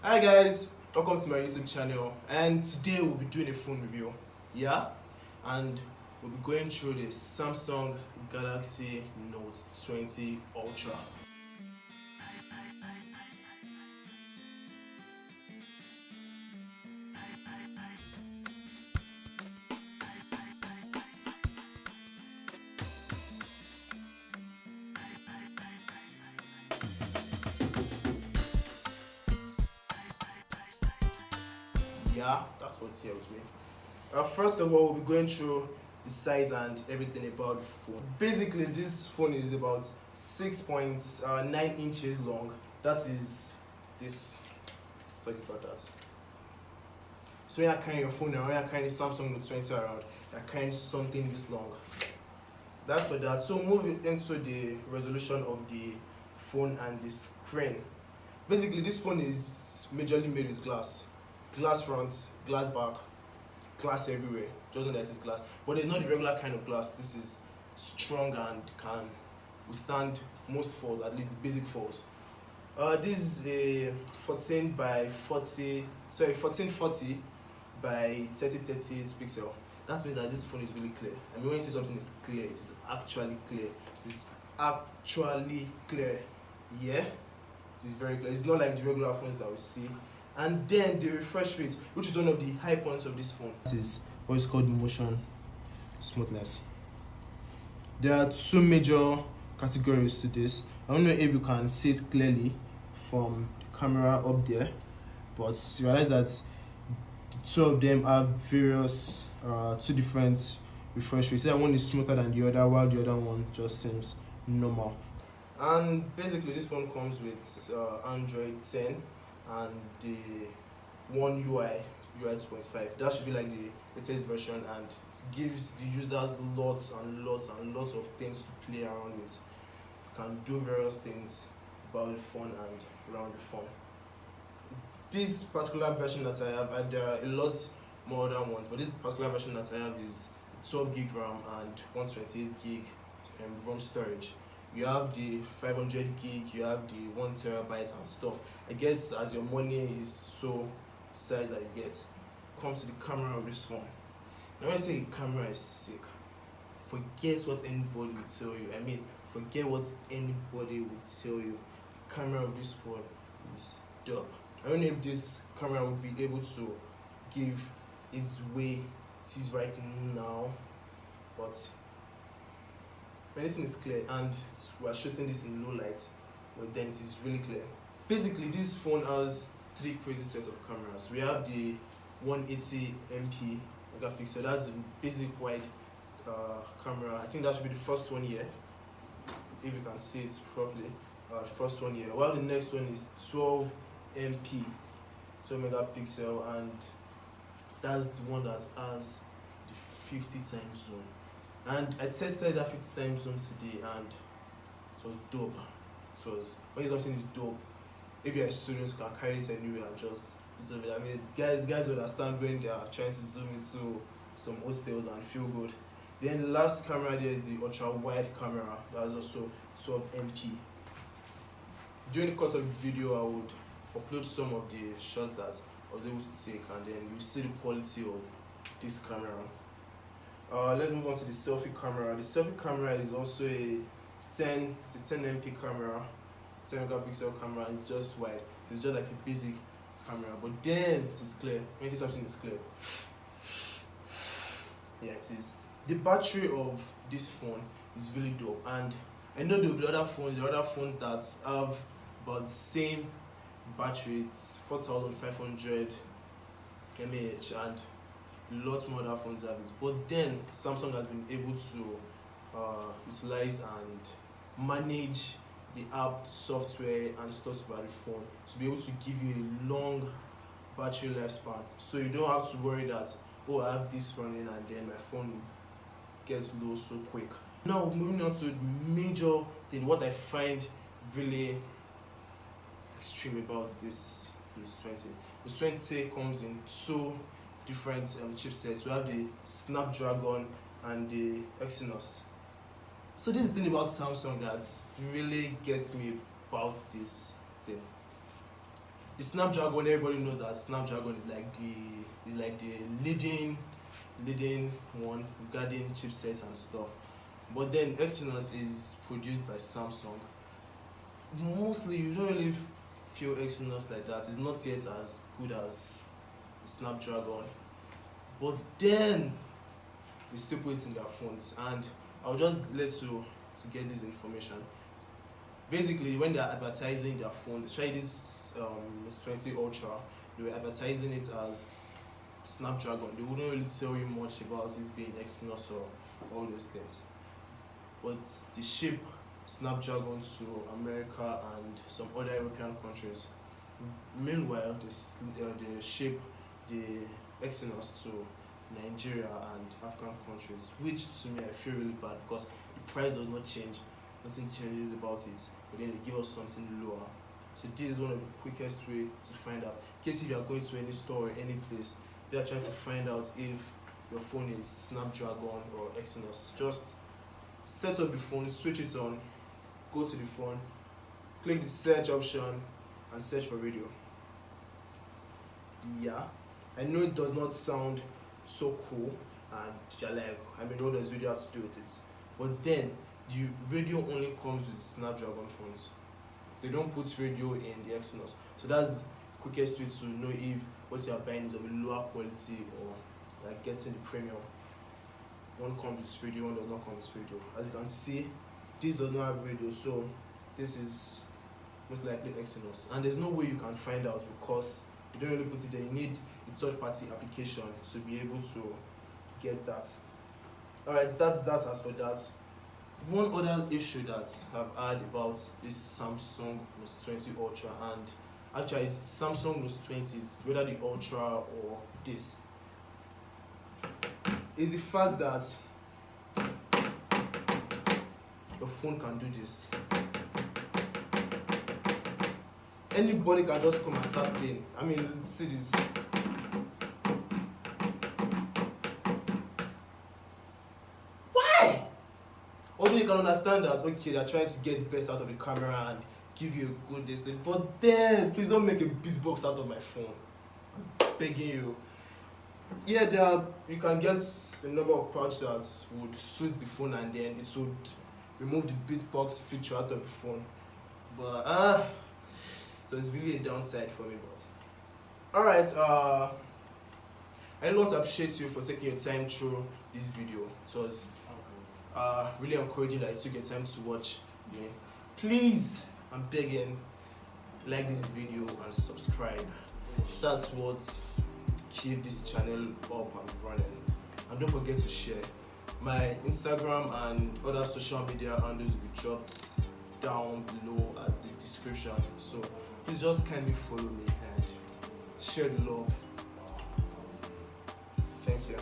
Hi guys, welcome to my YouTube channel, and today we'll be doing a phone review. And we'll be going through the Samsung Galaxy Note 20 Ultra. That's what's here with me. First of all, we'll be going through the size and everything about the phone. Basically, this phone is about 6.9 inches long. That is this. Sorry about that. So when you're carrying your phone around, when you're carrying the Samsung Note 20 around, you're carrying something this long. That's for that. So moving into the resolution of the phone and the screen. Basically, this phone is majorly made with glass. Glass front, glass back, glass everywhere. Just know that it's glass. But it's not the regular kind of glass. This is strong and can withstand most falls, at least the basic falls. This is a 1440 by 3038 pixel. That means that this phone is really clear. I mean, when you say something is clear, it is actually clear. It is actually clear. Yeah, it is very clear. It's not like the regular phones that we see. And then the refresh rate, which is one of the high points of this phone. This is what is called motion smoothness. There are two major categories to this. I don't know if you can see it clearly from the camera up there, but you realize that the two of them have various two different refresh rates. One is smoother than the other, while the other one just seems normal. And basically this phone comes with Android 10 and the One UI 2.5. That should be like the latest version, and it gives the users lots of things to play around with. You can do various things about the phone and around the phone. This particular version that I have, there are a lot more than ones, but this particular version that I have is 12 gig RAM and 128 gig ROM storage. You have the 500 gig, you have the 1 terabyte and stuff. I guess as your money is so size that you get. Come to the camera of this phone. Now when I say the camera is sick, forget what anybody will tell you. I mean, forget what anybody will tell you. The camera of this phone is dope. I don't know if this camera would be able to give it the way it is right now, but everything is clear, and we are shooting this in low light, but then it is really clear. Basically, this phone has three crazy sets of cameras. We have the 180 MP megapixel. That's the basic wide camera. I think that should be the first one here, if you can see it properly. First one here. While the next one is 12 MP, 12 megapixel, and that's the one that has the 50 times zoom. And I tested that 50 times zoom today, and it was dope. It was, when something is dope, if you're a student, you can carry it anywhere and just zoom it. I mean, guys understand when they are trying to zoom into some hostels and feel good. Then the last camera there is the ultra wide camera. That's also 12 MP. During the course of the video, I would upload some of the shots that I was able to take, and then you see the quality of this camera. Let's move on to the selfie camera. The selfie camera is also a 10 MP camera, 10 megapixel camera. It's just wide. It's just like a basic camera, but then it is clear. When you see something is clear, yeah, it is. The battery of this phone is really dope, and I know there will be other phones that have about the same battery. It's 4500 mAh, and a lot more other phones have it, but then Samsung has been able to utilize and manage the app, software and stuff about the phone to be able to give you a long battery lifespan, so you don't have to worry that, oh, I have this running and then my phone gets low so quick. Now moving on to the major thing, what I find really extreme about this 20. The 20 comes in two different chipsets. We have the Snapdragon and the Exynos. So this is the thing about Samsung that really gets me about this thing. the Snapdragon, everybody knows that Snapdragon is like the leading one regarding chipsets and stuff. But then Exynos is produced by Samsung. Mostly you don't really feel Exynos like that. It's not yet as good as the Snapdragon. But then they still put it in their phones, and I'll just let you to get this information. Basically, when they're advertising their phones, especially this 20 Ultra, they were advertising it as Snapdragon. They wouldn't really tell you much about it being Exynos or all those things. But they ship Snapdragon to America and some other European countries. Meanwhile, they ship the Exynos to Nigeria and African countries, which to me I feel really bad because the price does not change, nothing changes about it, but then they give us something lower. So this is one of the quickest way to find out. In case if you are going to any store or any place, they are trying to find out if your phone is Snapdragon or Exynos. Just set up the phone, switch it on, go to the phone, click the search option and search for radio. Yeah, I know it does not sound so cool and you're like, I mean, what does radio have to do with it? But then the radio only comes with Snapdragon phones. They don't put radio in the Exynos. So that's the quickest way to know if what you're buying is of a lower quality or like getting the premium. One comes with radio, one does not come with radio. As you can see, this does not have radio, so this is most likely Exynos. And there's no way you can find out because you don't really put it there. You need a third-party application to be able to get that. Alright, that's that as for that. One other issue that I've heard about is Samsung Note 20 Ultra, and actually it's Samsung Note 20 is whether the Ultra or this, is the fact that your phone can do this. Anybody can just come and start playing. I mean, see this. Why? Although you can understand that, okay, they're trying to get the best out of the camera and give you a good distance, but then please don't make a beatbox out of my phone. I'm begging you. Yeah, you can get a number of parts that would suit the phone and then it would remove the beatbox feature out of the phone. But so it's really a downside for me. But alright, I really want to appreciate you for taking your time through this video. It was really encouraging that you took your time to watch me. Please, I'm begging, like this video and subscribe. That's what keep this channel up and running. And don't forget to share. My Instagram and other social media handles will be dropped down below at the description. So please just kindly follow me and share the love. Thank you.